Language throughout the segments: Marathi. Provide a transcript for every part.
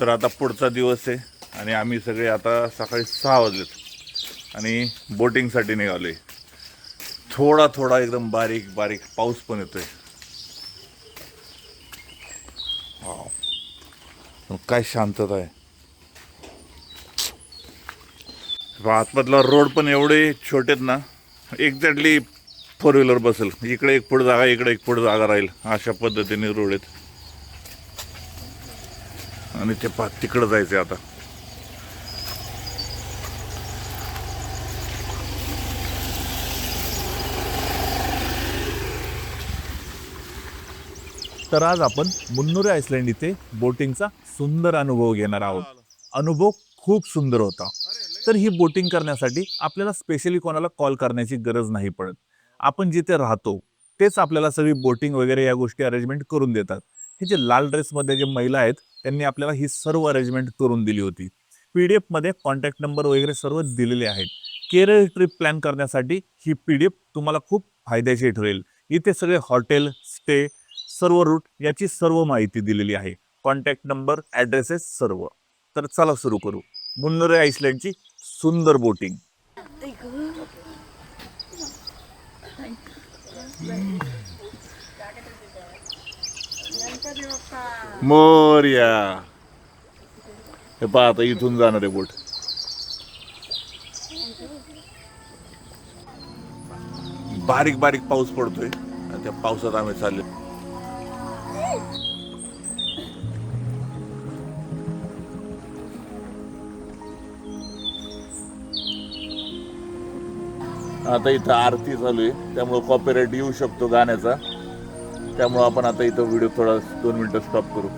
तर आता पुढचा दिवस आहे आणि आम्ही सगळे आता सकाळी 6 वाजलेत आणि बोटिंगसाठी निघालोय. थोडा थोडा एकदम बारीक बारीक पाऊस पण येतोय. काय शांतता आहे. आतमधला रोड पण एवढे छोटेत ना, एक्झॅक्टली 4 व्हीलर बसेल. इकडे एक पुढे जागा, इकडे एक पुढे जागा राहील, अशा पद्धतीने रोड आहेत. आणि ते तिकडं जायचं आता. तर आज आपण मुन्नुरे आइसलँड इथे बोटिंगचा सुंदर अनुभव घेणार आहोत. अनुभव खूप सुंदर होता. तर ही बोटिंग करण्यासाठी आपल्याला स्पेशली कोणाला कॉल करण्याची गरज नाही पडत. आपण जिथे राहतो तेच आपल्याला सगळी बोटिंग वगैरे या गोष्टी अरेंजमेंट करून देतात. हे जे लाल ड्रेसमध्ये जे महिला आहेत त्यांनी आपल्याला ही सर्व अरेंजमेंट करून दिली होती. PDF मध्ये कॉन्टॅक्ट नंबर वगैरे सर्व दिलेले आहेत. केरळ ट्रिप प्लॅन करण्यासाठी ही PDF तुम्हाला खूप फायद्याची ठरेल. इथे सगळे हॉटेल, स्टे, सर्व रूट याची सर्व माहिती दिलेली आहे. कॉन्टॅक्ट नंबर, ॲड्रेसेस सर्व. तर चला सुरू करू मुन्नुरे आइसलँडची सुंदर बोटिंग. मोरया. हे पहा आता इथून जाणार आहे बोट. बारीक बारीक पाऊस पडतोय आणि त्या पावसात आम्ही चालले. आता इथं आरती चालू आहे त्यामुळे कॉपीराइट येऊ शकतो गाण्याचा. त्यामुळे आपण आता इथं व्हिडिओ थोडा 2 मिनिटं स्टॉप करू.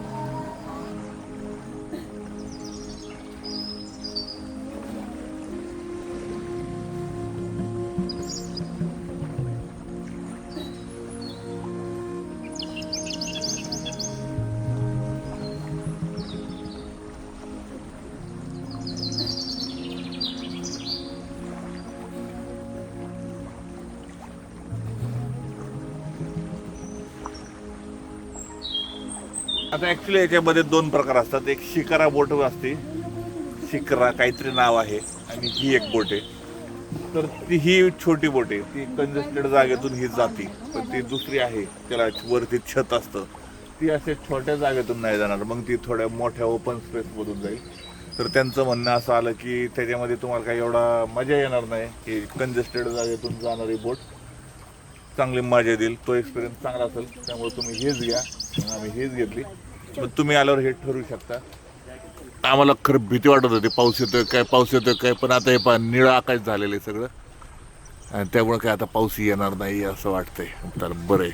आता ॲक्च्युली याच्यामध्ये 2 प्रकार असतात. एक शिकारा बोट असते, शिकरा काहीतरी नाव आहे, आणि ही एक बोट आहे. तर ही छोटी बोट आहे, ती कंजेस्टेड जागेतून ही जाती. पण ती दुसरी आहे त्याला वरती छत असतं, ती असे छोट्या जागेतून नाही जाणार, मग ती थोड्या मोठ्या ओपन स्पेसमधून जाईल. तर त्यांचं म्हणणं असं आलं की त्याच्यामध्ये तुम्हाला काही एवढा मजा येणार नाही. की कंजेस्टेड जागेतून जाणारी बोट चांगली मजा देईल, तो एक्सपिरियन्स चांगला असेल. त्यामुळे तुम्ही हेच घ्या. आम्ही हेच घेतली. मग तुम्ही आल्यावर हे ठरवू शकता. आम्हाला खरं भीती वाटत होती, पाऊस येतोय काय, पाऊस येतोय काय, पण आता हे निळं आकाश झालेलं आहे सगळं, आणि त्यामुळे काय आता पाऊस येणार नाही असं वाटतंय. तर बरं आहे.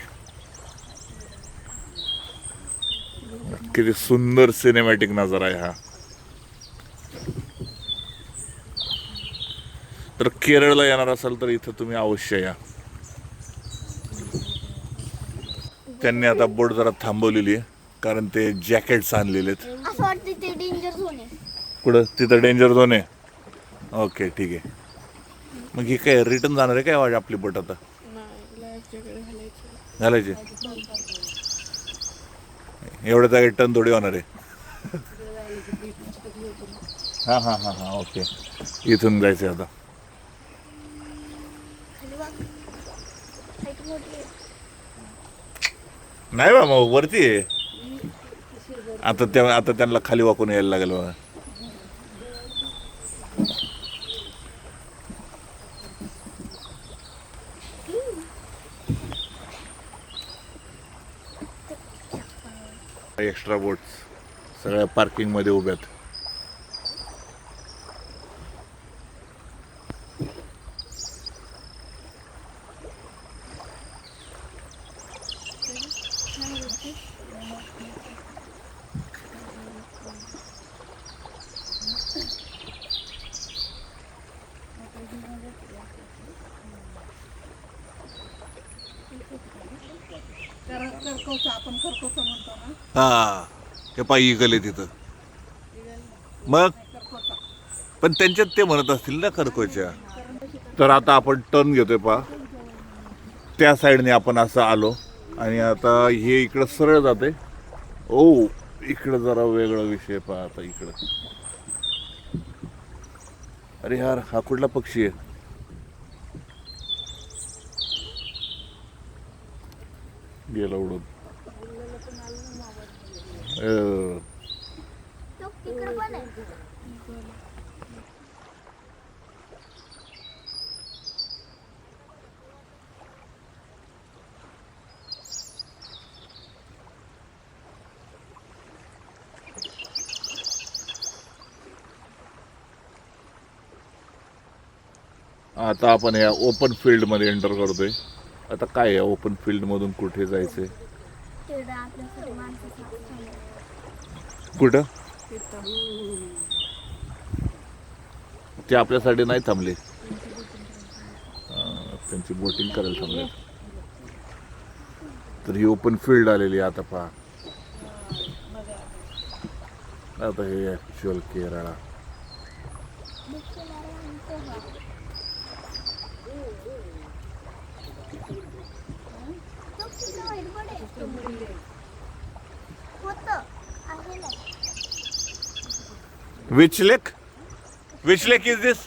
किती सुंदर सिनेमॅटिक नजारा आहे हा. तर केरळला येणार असाल तर इथं तुम्ही अवश्य या. त्यांनी आता बोट जरा थांबवलेली आहे कारण ते जॅकेट्स आणलेले आहेत. असं वाटतं ते डेंजर झोन आहे. कुठं? तिथं डेंजर झोन आहे. ओके ठीक आहे. मग ही काय रिटर्न जाणार आहे काय वाज आपली बोट आता? घालायची एवढ्या जागे टन थोडी होणार आहे. हां हां हां हां ओके. इथून जायचं आता. नाही बा मग वरती आहे आता त्यांना खाली वाकून यायला लागेल बघा. एक्स्ट्रा बोट्स सगळ्या पार्किंग मध्ये उभ्यात. हा हे पायी गले तिथं. मग पण त्यांच्यात ते म्हणत असतील ना खरकोच्या. तर आता आपण टर्न घेतोय पहा, त्या साईडने आपण असं आलो आणि आता हे इकडं सरळ जाते. ओ इकडं जरा वेगळा विषय पहा आता इकडं. अरे यार, हा कुठला पक्षी आहे? गेला उडून. तो तिकडे पण आहे. आता आपण या ओपन फील्ड मध्ये एंटर करतोय. आता काय आहे, ओपन फील्ड मधून कुठे जायचंय? तिकडे आपल्यासाठी माणसं साफ थांबले. कुठं? ते आपल्यासाठी नाही थांबले. त्यांची बोटिंग करायला थांबले. तर ही ओपन फील्ड आलेली आहे आता पहा. आता हे ऍक्च्युअल केरळा. तो तिकडे white bird आहे. होतं. आहे ना. Which lake? Which lake is this?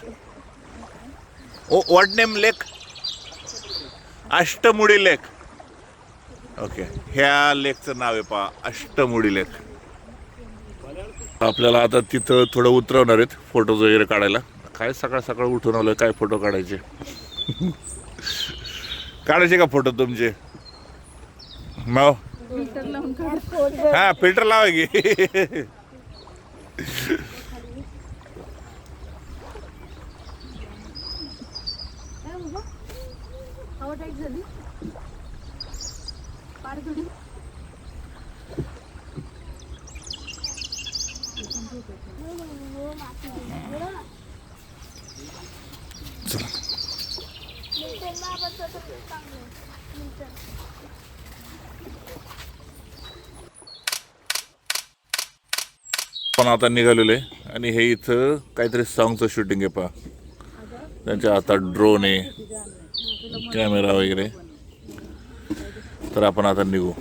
Oh, what name lake? Ashtamudi lake. Okay, ह्या लेकचं नाव आहे पहा, अष्टमुडी लेक. आपल्याला आता तिथं थोडं उतरवणार आहेत फोटोज वगैरे काढायला. काय सकाळ सकाळ उठून आलोय, काय फोटो काढायचे? काढायचे का फोटो तुमचे? मग हा, फिल्टर लावा की. मिल्टन बाबाचं तर चांगलं आहे. मिल्टन. पण आता निघालेलो आहे आणि हे इथं काहीतरी सॉंगचं शूटिंग आहे पहा. त्यांच्या हातात ड्रोन आहे, कॅमेरा वगैरे. तर आपण आता निघू.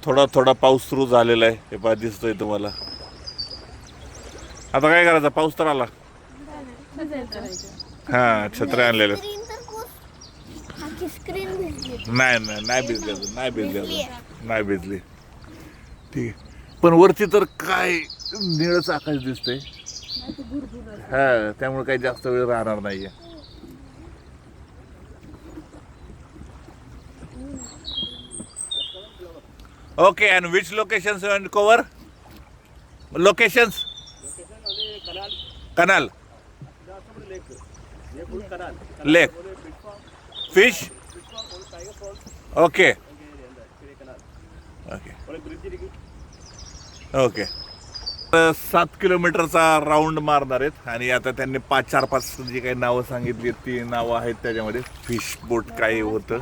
थोडा थोडा पाऊस सुरू झालेला आहे, हे पहा दिसतोय तुम्हाला. आता काय करायचं, पाऊस तर आला. हा, छत्र्या आणलेल्या. स्क्रीन तर खूप आखी स्क्रीन भिजली. नाही भिजली अजून, नाही भिजली. ठीक आहे, पण वरती तर काय निळच आकाश दिसतंय. हा, त्यामुळे काही जास्त वेळ राहणार नाहीये. Okay, and which locations and cover? Locations? Canal lake, fish. Okay okay okay. 7 किलोमीटरचा राऊंड मारणार आहेत आणि आता त्यांनी 4-5 जी काही नावं सांगितली ती नावं आहेत त्याच्यामध्ये. फिश बोट काय होतं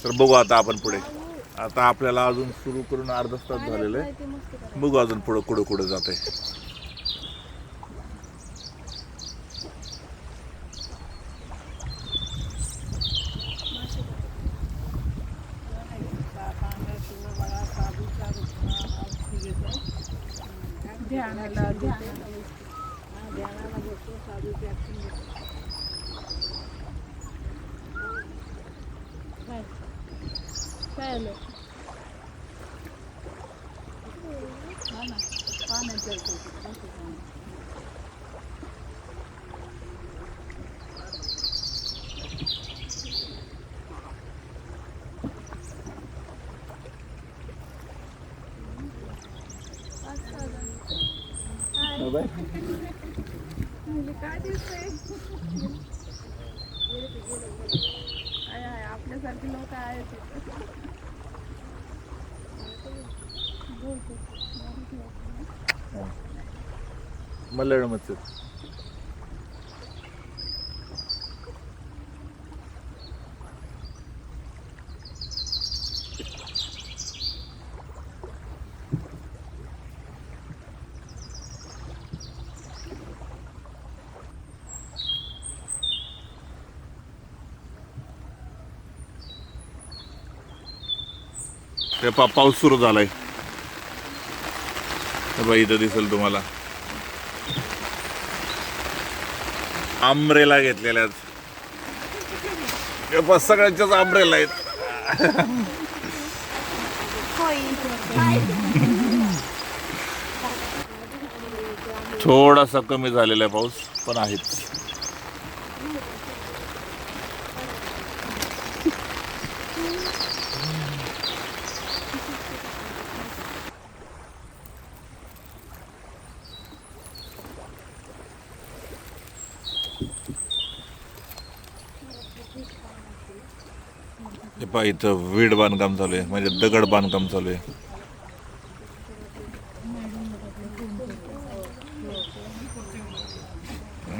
तर बघू आता आपण पुढे. आता आपल्याला अजून सुरू करून अर्धा तास झालेलं आहे. बघू अजून पुढं कुठं जात आहे. काय दिसतंय? आपल्यासारखी लोक आहेत. मल्याळमच. ते पाऊस सुरू झालाय. इथं दिसेल तुम्हाला आंब्रेला घेतलेल्या सगळ्यांच्याच आंब्रेला आहेत. थोडासा कमी झालेला आहे पाऊस पण आहेच. हे पहा इथं वीड बांधकाम चालू आहे म्हणजे दगड बांधकाम चालू आहे.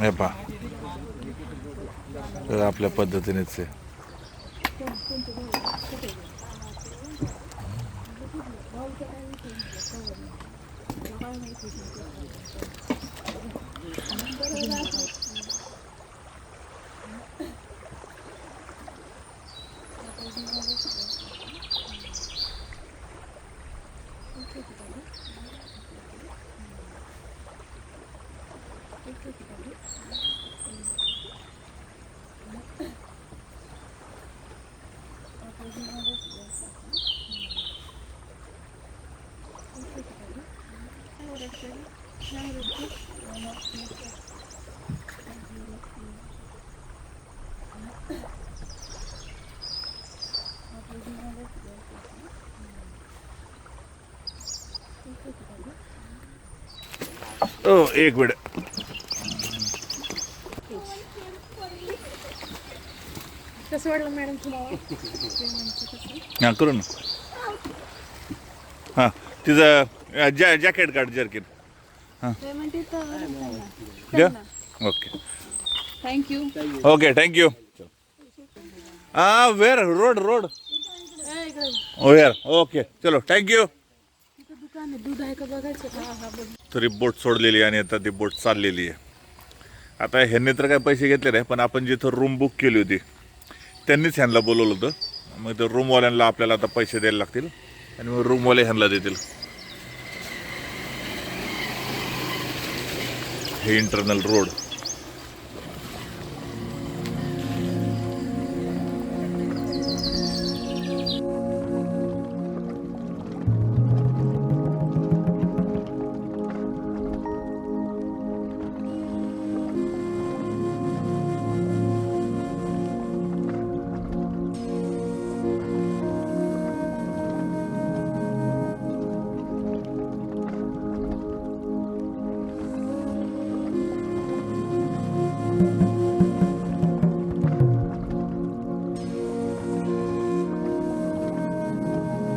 हे पहा तर आपल्या पद्धतीनेच आहे. एक मिनिट. कसं वाटलं मॅडम तुम्हाला? हां करू ना. हां तिचं जॅकेट काढ जर्किन. हां द्या. Okay thank you. Okay thank you. Where road where okay चलो थँक्यू. दुकान आहे, दूध आहे का बघायचं का? तरी बोट सोडलेली आणि आता ती बोट चाललेली आहे. आता ह्यांनी तर काय पैसे घेतले नाही पण आपण जिथं रूम बुक केली होती त्यांनीच ह्यांना बोलवलं होतं. मग ते रूमवाल्यांना आपल्याला आता पैसे द्यायला लागतील आणि मग रूमवाले ह्यांना देतील. हे इंटरनल रोड